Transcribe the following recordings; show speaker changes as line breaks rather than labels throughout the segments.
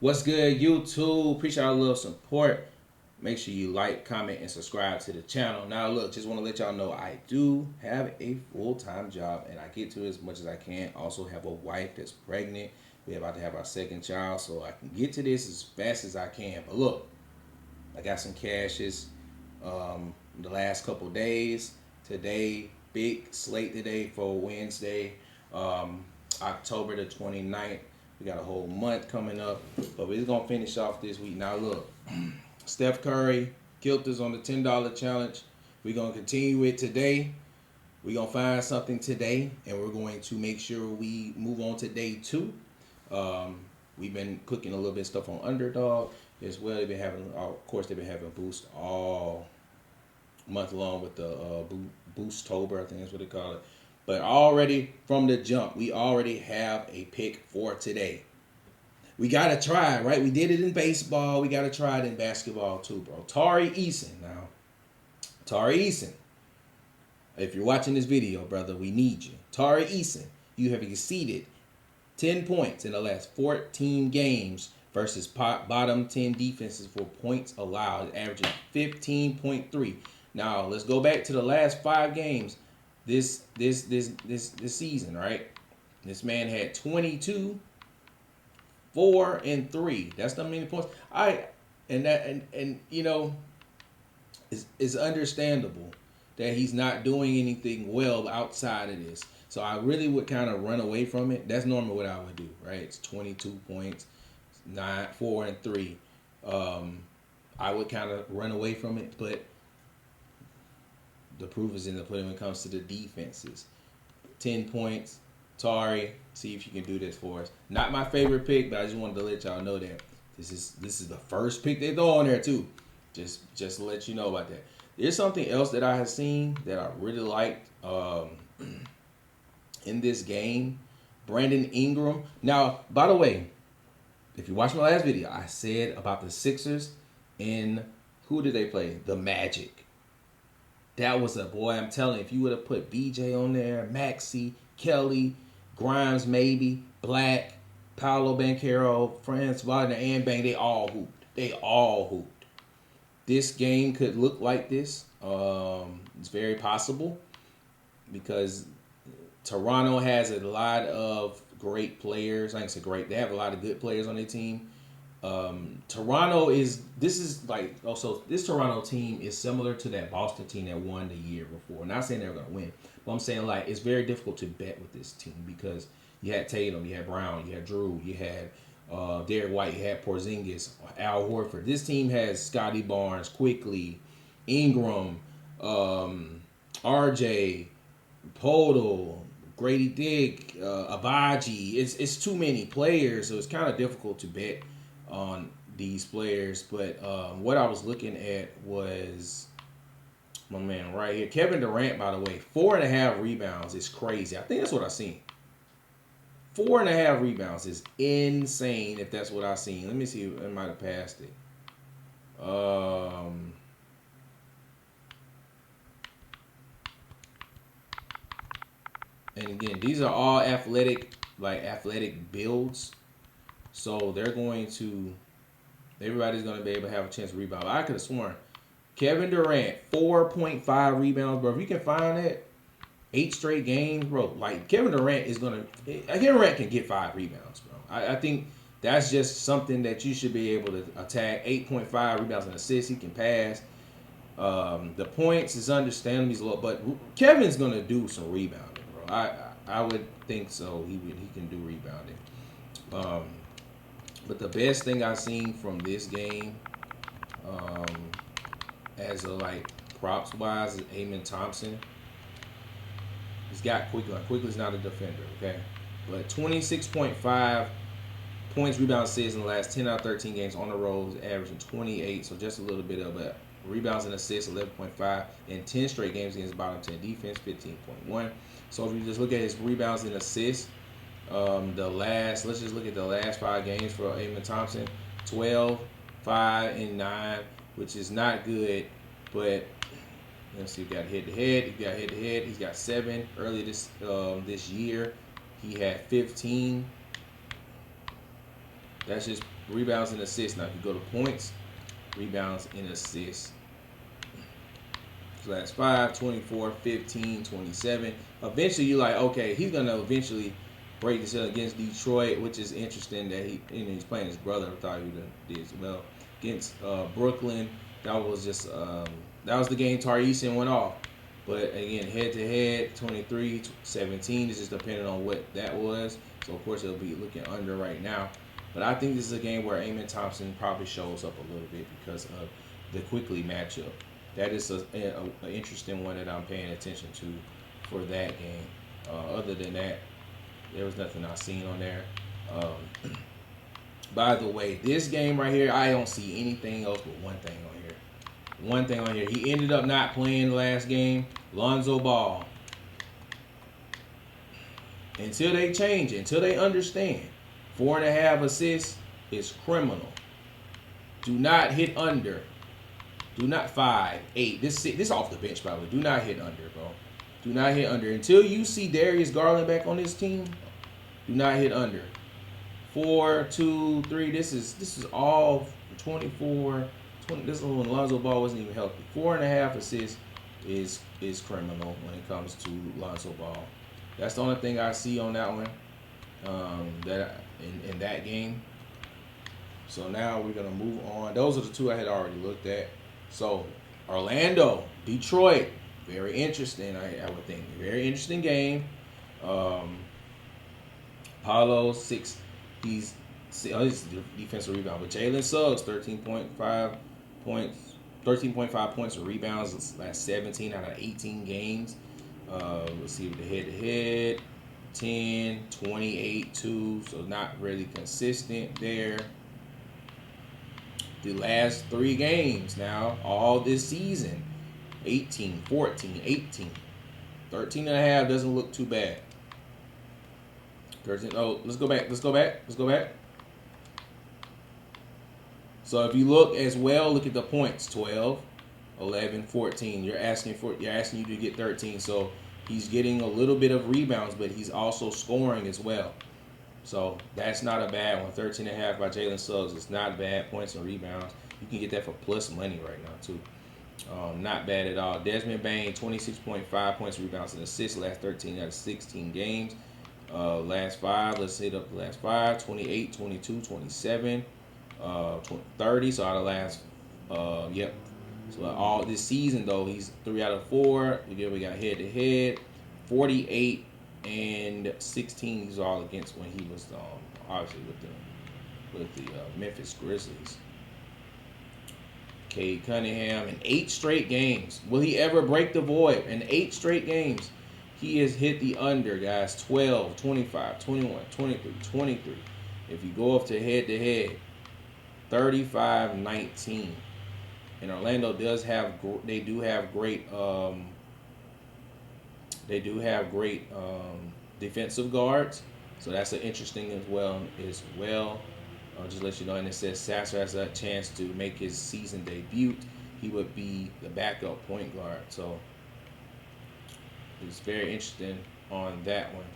What's good, YouTube? Appreciate all the little support. Make sure you like, comment, and subscribe to the channel. Now, look, just want to let y'all know I do have a full-time job, and I get to it as much as I can. Also have a wife that's pregnant. We're about to have our second child, so I can get to this as fast as I can. But look, I got some cashes the last couple days. Today, big slate today for Wednesday, um, October the 29th. We got a whole month coming up, but we're going to finish off this week. Now, look, Steph Curry killed us on the $10 challenge. We're going to continue it today. We're going to find something today, and we're going to make sure we move on to day two. Um, we've been cooking a little bit of stuff on Underdog as well. They've been having, of course, they've been having boost all month long with the Boosttober, I think that's what they call it. But already from the jump, we already have a pick for today. We gotta try it, right? We did it in baseball. We gotta try it in basketball too, bro. Tari Eason now. Tari Eason, if you're watching this video, brother, we need you. Tari Eason, you have exceeded 10 points in the last 14 games versus bottom 10 defenses for points allowed, averaging 15.3. Now let's go back to the last 5 games this season, right? This man had 22, 4, and 3. That's not many points. And you know, it's understandable that he's not doing anything well outside of this. So I really would kind of run away from it. That's normally what I would do, right? It's 22 points, 9, 4, and 3. I would kind of run away from it, but the proof is in the pudding when it comes to the defenses. 10 points, Tari. See if you can do this for us. Not my favorite pick, but I just wanted to let y'all know that this is the first pick they throw on there too. Just to let you know about that. There's something else that I have seen that I really liked in this game. Brandon Ingram. Now, by the way, if you watched my last video, I said about the Sixers and who did they play? The Magic. That was a boy. I'm telling you, if you would have put BJ on there, Maxey, Kelly, Grimes, maybe Black, Paolo Banchero, Franz Wagner, and Bang, they all hooped. They all hooped. This game could look like this. It's very possible because Toronto has a lot of great players. I can say great. They have a lot of good players on their team. Toronto is this Toronto team is similar to that Boston team that won the year before. Not saying they're gonna win, but I'm saying like it's very difficult to bet with this team because you had Tatum, you had Brown, you had Drew, you had Derek White, you had Porzingis, Al Horford. This team has Scotty Barnes, Quickly, Ingram, RJ, Podol, Grady Dick, Abaji. It's too many players, so it's kind of difficult to bet on these players. But what I was looking at was my man right here, Kevin Durant. By the way, 4.5 rebounds is crazy. I think that's what I seen. 4.5 rebounds is insane. If that's what I seen, let me see. I might have passed it. And again, these are all athletic builds. So they're going to, everybody's going to be able to have a chance to rebound. I could have sworn Kevin Durant, 4.5 rebounds, bro. If you can find that, 8 straight games, bro. Like Kevin Durant Kevin Durant can get 5 rebounds, bro. I think that's just something that you should be able to attack. 8.5 rebounds and assists. He can pass. The points is understandable. He's low, but Kevin's gonna do some rebounding, bro. I would think so. He can do rebounding. But the best thing I've seen from this game, um, as a like props wise, is Amen Thompson. He's got Quickly. Quickly's not a defender, okay? But 26.5 points, rebounds, assists in the last 10 out of 13 games on the road, averaging 28. So just a little bit of it. Rebounds and assists, 11.5. In 10 straight games against bottom 10 defense, 15.1. So if you just look at his rebounds and assists, let's just look at the last 5 games for Amen Thompson. 12, 5, and 9, which is not good, but let's see, we got head to head. He got head to head. He's got 7 early this year. He had 15. That's just rebounds and assists. Now, if you go to points, rebounds and assists. So that's 5, 24, 15, 27. Eventually, you're like, okay, he's going to eventually break this up against Detroit, which is interesting that he's playing his brother. I thought he would have did as well. Against Brooklyn, that was just that was the game Tari Eason went off. But again, head-to-head, 23-17 is just depending on what that was. So, of course, it'll be looking under right now. But I think this is a game where Amen Thompson probably shows up a little bit because of the quickly matchup. That is an interesting one that I'm paying attention to for that game. Other than that, there was nothing I've seen on there. By the way, this game right here, I don't see anything else but one thing on here. One thing on here. He ended up not playing the last game. Lonzo Ball. Until they change it, until they understand, 4.5 assists is criminal. Do not hit under. Do not 5, 8. This off the bench, by the way. Do not hit under, bro. Do not hit under. Until you see Darius Garland back on this team, do not hit under. 4, 2, 3. This is all 24. 20. This is when Lonzo Ball wasn't even healthy. 4.5 assists is criminal when it comes to Lonzo Ball. That's the only thing I see on that one. That in that game. So now we're gonna move on. Those are the two I had already looked at. So Orlando, Detroit, very interesting. I would think very interesting game. Paulo 6. He's defensive rebound, but Jalen Suggs 13.5 points, 13.5 points of rebounds last 17 out of 18 games. Let's see with the head-to-head, 10, 28, 2, so not really consistent there. The last 3 games now, all this season, 18, 14, 18. 13.5 doesn't look too bad. 13, let's go back. So if you look as well, look at the points, 12, 11, 14. You're asking you to get 13. So he's getting a little bit of rebounds, but he's also scoring as well. So that's not a bad one. 13.5 by Jalen Suggs. It's not bad points and rebounds. You can get that for plus money right now too. Not bad at all. Desmond Bane, 26.5 points, rebounds, and assists last 13 out of 16 games. Last 5, let's hit up the last 5. 28, 22, 27, 30. So out of last, yep. So all this season though, he's 3 out of 4. Again, we got head-to-head, 48 and 16. These are all against when he was obviously with the Memphis Grizzlies. Cade Cunningham in 8 straight games. Will he ever break the void? In 8 straight games, he has hit the under, guys. 12, 25, 21, 23, 23. If you go up to head-to-head, 35, 19. And Orlando does have great defensive guards, so that's an interesting as well. I'll just let you know, and it says Sasser has a chance to make his season debut. He would be the backup point guard, so it's very interesting on that one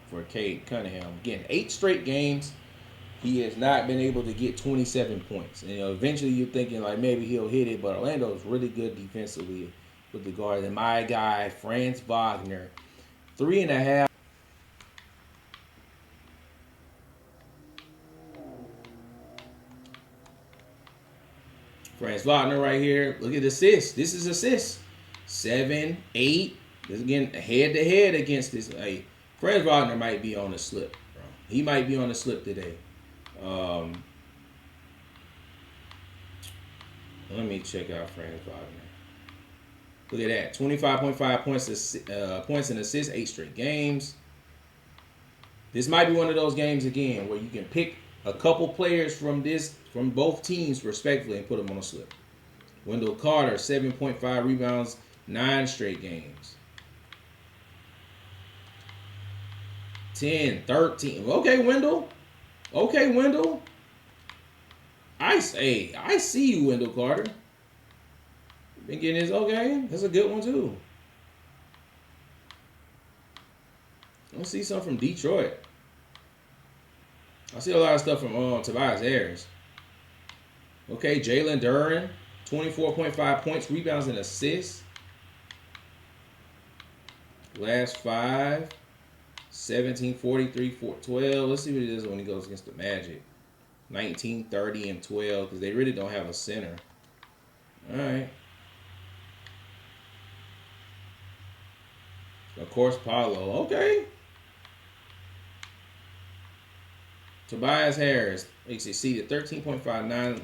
for Cade Cunningham. Again, 8 straight games. He has not been able to get 27 points. And eventually you're thinking like maybe he'll hit it, but Orlando is really good defensively with the guard. And my guy, Franz Wagner, 3.5. Franz Wagner right here. Look at the assists. This is assists. 7, 8. This again head-to-head against this. Hey, Franz Wagner might be on the slip, bro. He might be on the slip today. Let me check out Franz Wagner. Look at that. 25.5 points and assists, 8 straight games. This might be one of those games again where you can pick a couple players from both teams respectively and put them on a slip. Wendell Carter, 7.5 rebounds, 9 straight games. 10, 13. Okay, Wendell. I see you, Wendell Carter. Been getting his okay. That's a good one too. Let's see something from Detroit. I see a lot of stuff from Tobias Harris. Okay, Jalen Duren, 24.5 points, rebounds, and assists. Last five, 17, 43, 12. Let's see what it is when he goes against the Magic. 19, 30, and 12, because they really don't have a center. All right. Of course, Paulo. Okay. Tobias Harris exceeded 13.59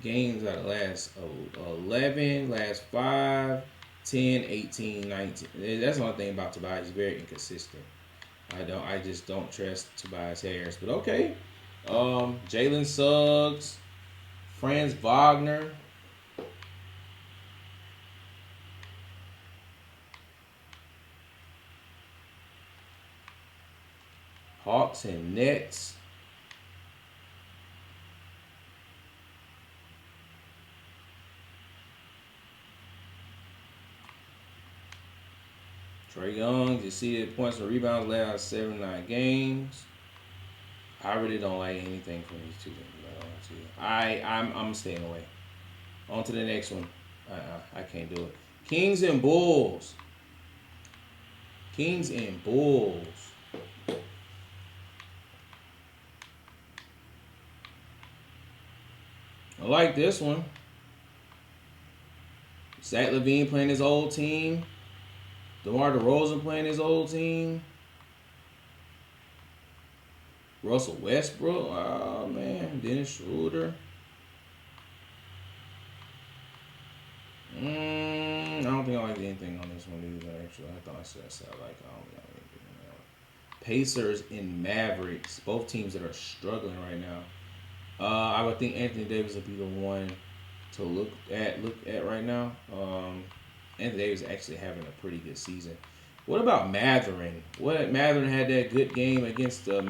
games out of last 11, last 5, 10, 18, 19. That's the only thing about Tobias. He's very inconsistent. I just don't trust Tobias Harris. But okay. Jalen Suggs, Franz Wagner. Hawks and Nets. Trae Young, you see the points and rebounds last 7-9 games. I really don't like anything from these two things. I'm staying away. On to the next one. I can't do it. Kings and Bulls. Kings and Bulls. I like this one. Zach LaVine playing his old team. DeMar DeRozan playing his old team. Russell Westbrook. Oh, man. Dennis Schroeder. I don't think I like anything on this one either, actually. I thought I said I like anything on that one. Pacers and Mavericks. Both teams that are struggling right now. I would think Anthony Davis would be the one to look at right now. Anthony Davis actually having a pretty good season. What about Mathurin? Mathurin had that good game against the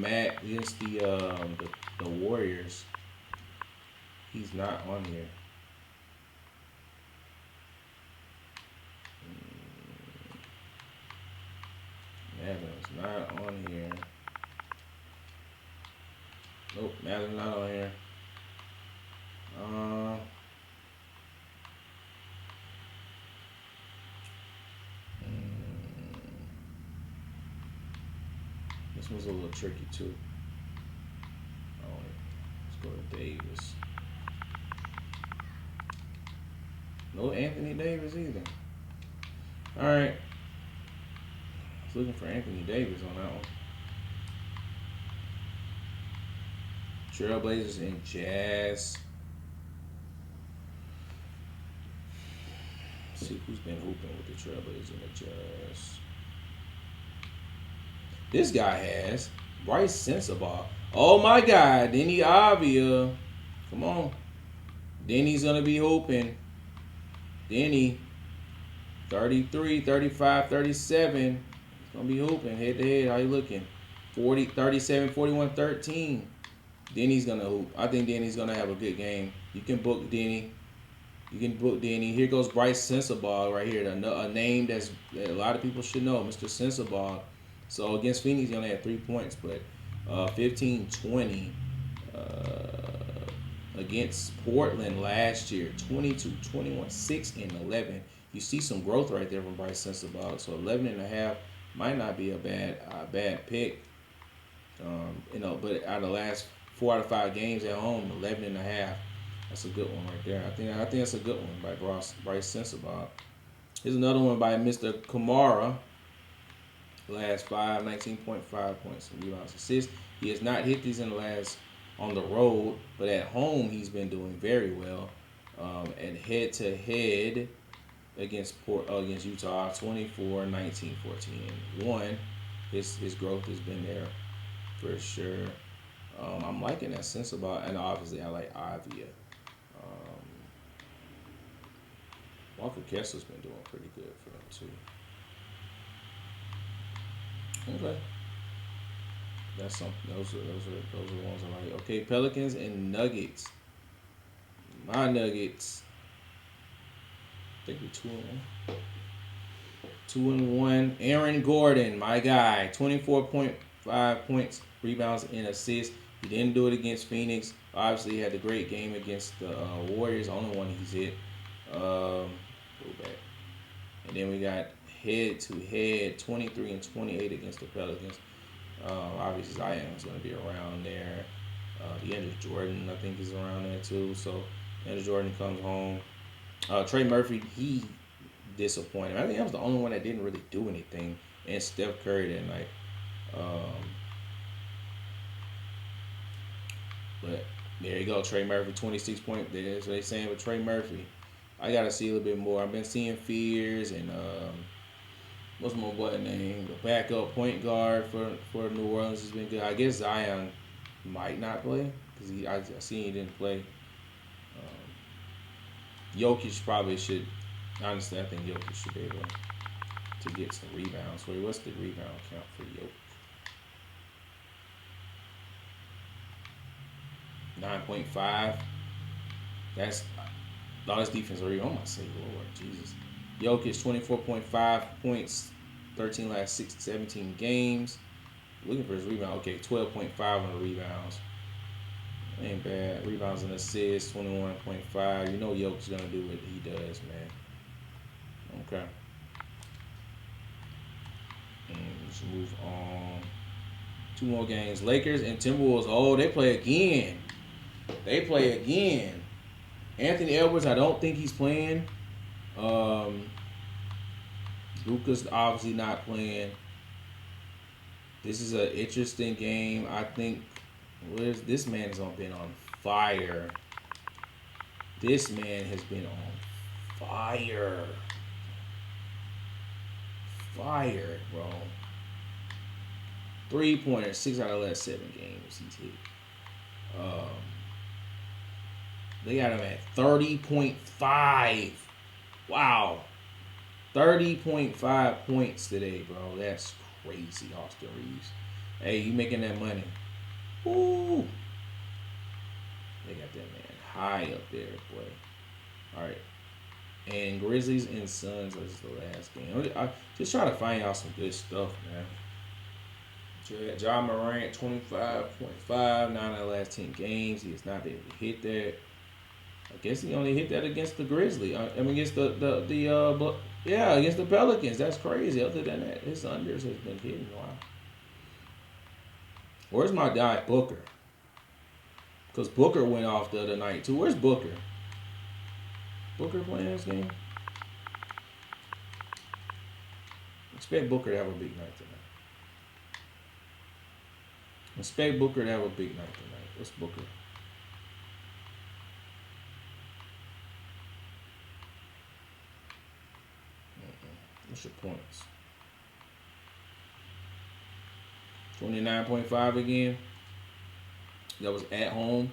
Warriors. He's not on here. Mathurin's not on here. Nope, Mathurin's not on here. This one's a little tricky too. Let's go to Davis. No Anthony Davis either. All right. I was looking for Anthony Davis on that one. Trailblazers and Jazz. Let's see who's been hooping with the Trailblazers and the Jazz. This guy has Bryce Sensabaugh. Oh my God, Denny Avia. Come on. Denny's going to be hooping. Denny, 33, 35, 37. He's going to be hooping head to head. How you looking? 40, 37, 41, 13. Denny's going to hoop. I think Denny's going to have a good game. You can book Denny. Here goes Bryce Sensabaugh right here. A name that a lot of people should know, Mr. Sensabaugh. So against Phoenix, he only had 3 points, but 15-20 against Portland last year, 22, 21, 6, and 11. You see some growth right there from Bryce Sensabaugh. So 11.5 might not be a bad pick. But out of the last 4 out of 5 games at home, 11.5. That's a good one right there. I think that's a good one by Bryce Sensabaugh. Here's another one by Mr. Kamara. Last 5, 19.5 points and rebounds, assists. He has not hit these in the last on the road, but at home he's been doing very well. And head to head against Utah, 24, 19, 14, and 1. His growth has been there for sure. I'm liking that Sensabaugh, and obviously I like Avia. Walker Kessler's been doing pretty good for them too. Okay. That's something. Those are the ones I like. Okay, Pelicans and Nuggets. My Nuggets. I think we're 2-1. 2-1. Aaron Gordon, my guy. 24.5 points, rebounds, and assists. He didn't do it against Phoenix. Obviously, he had the great game against the Warriors. Only one he's hit. Go back. And then we got head to head 23 and 28 against the Pelicans. Obviously, Zion is going to be around there. DeAndre Jordan, I think, is around there too. So, DeAndre Jordan comes home. Trey Murphy, he disappointed. I think that was the only one that didn't really do anything. And Steph Curry that night. But there you go, Trey Murphy, 26 points. That's what they saying with Trey Murphy. I gotta see a little bit more. I've been seeing Fears and what's my boy name? The backup point guard for New Orleans has been good. I guess Zion might not play because I seen he didn't play. Jokic probably should. Honestly, I think Jokic should be able to get some rebounds. Wait, what's the rebound count for Jokic? 9.5. That's all his defense already. I'm gonna say, Lord Jesus. Jokic 24.5 points, 13 last 17 games. Looking for his rebound. Okay, 12.5 on the rebounds. Ain't bad. Rebounds and assists, 21.5. You know Jokic's gonna do what he does, man. Okay. And let's move on. 2 more games. Lakers and Timberwolves. Oh, they play again. Anthony Edwards, I don't think he's playing. Luka's obviously not playing. This is an interesting game. I think this man has been on fire. This man has been on fire. Fire, bro. 3-pointer, 6 out of the last 7 games he's hit. They got him at 30.5. Wow. 30.5 points today, bro. That's crazy, Austin Reeves. Hey, you making that money. Woo. They got that man high up there, boy. All right. And Grizzlies and Suns is the last game. I just trying to find y'all some good stuff, man. Ja Morant, 25.5, 9 out of the last 10 games. He has not been able to hit that. I guess he only hit that against the Grizzlies. Against against the Pelicans. That's crazy. Other than that, his unders has been hitting. Wow. Where's my guy Booker? Because Booker went off the other night too. Where's Booker? Booker playing this game? Expect Booker to have a big night tonight. Expect Booker to have a big night tonight. What's Booker? What's your points? 29.5 again. That was at home.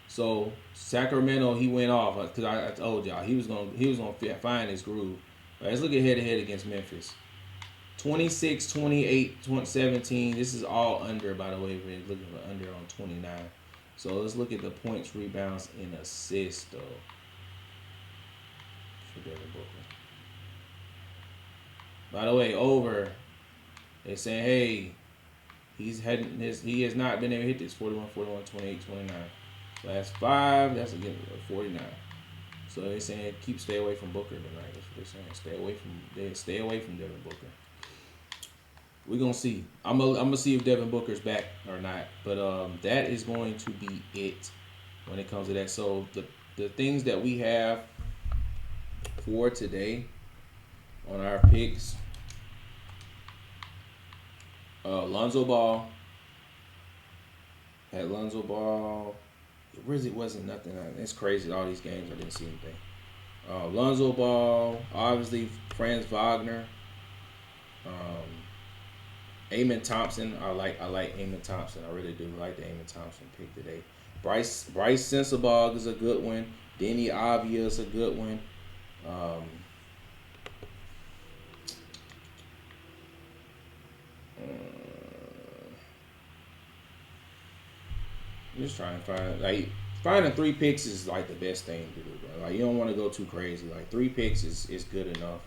So Sacramento, he went off because I told y'all he was gonna find his groove. Right, let's look at head to head against Memphis. 26, 28, 17. This is all under, by the way. We're looking for under on 29. So let's look at the points, rebounds, and assists though. For Devin Booker. By the way, over. They're saying, hey, he has not been able to hit this 41, 41, 28, 29. Last 5, that's again 49. So they're saying stay away from Booker tonight. That's what they're saying. Stay away from Devin Booker. We're gonna see. I'm gonna see if Devin Booker's back or not. But that is going to be it when it comes to that. So the things that we have for today on our picks. Lonzo Ball. Had Lonzo Ball. It really wasn't nothing. It's crazy. All these games, I didn't see anything. Lonzo Ball. Obviously, Franz Wagner. Amen Thompson. I like Amen Thompson. I really do like the Amen Thompson pick today. Bryce Sensabaugh is a good one. Denny Avia is a good one. I'm just trying to finding 3 picks is like the best thing to do, bro. Like you don't want to go too crazy. Like 3 picks is good enough.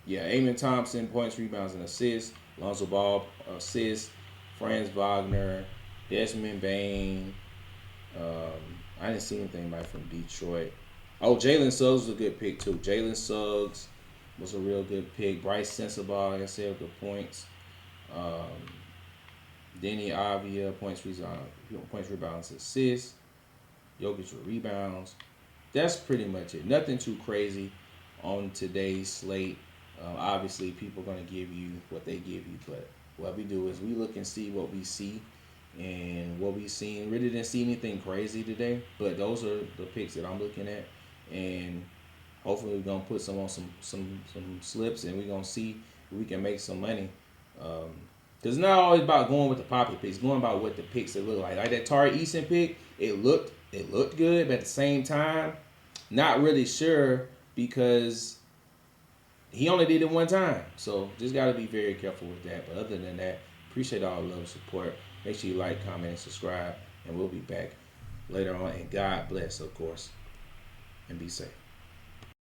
Amen Thompson, points, rebounds, and assists. Lonzo Ball, assists. Franz Wagner, Desmond Bain. I didn't see anything back from Detroit. Oh, Jalen Suggs was a good pick too. Jalen Suggs was a real good pick. Bryce Sensabaugh, like I said, with the points. Um, Denny Avia, points, rebounds, assists. Jokic with rebounds. That's pretty much it. Nothing too crazy on today's slate. Obviously, people are going to give you what they give you, but what we do is we look and see what we see, and what we seen. Really didn't see anything crazy today, but those are the picks that I'm looking at, and hopefully we're gonna put some on some slips, and we're gonna see if we can make some money. Um, Cause it's not always about going with the popular picks, going about what the picks that look like. Like that Tari Eason pick, it looked good, but at the same time, not really sure because he only did it one time. So just got to be very careful with that. But other than that, appreciate all the love and support. Make sure you like, comment, and subscribe. And we'll be back later on. And God bless, of course. And be safe.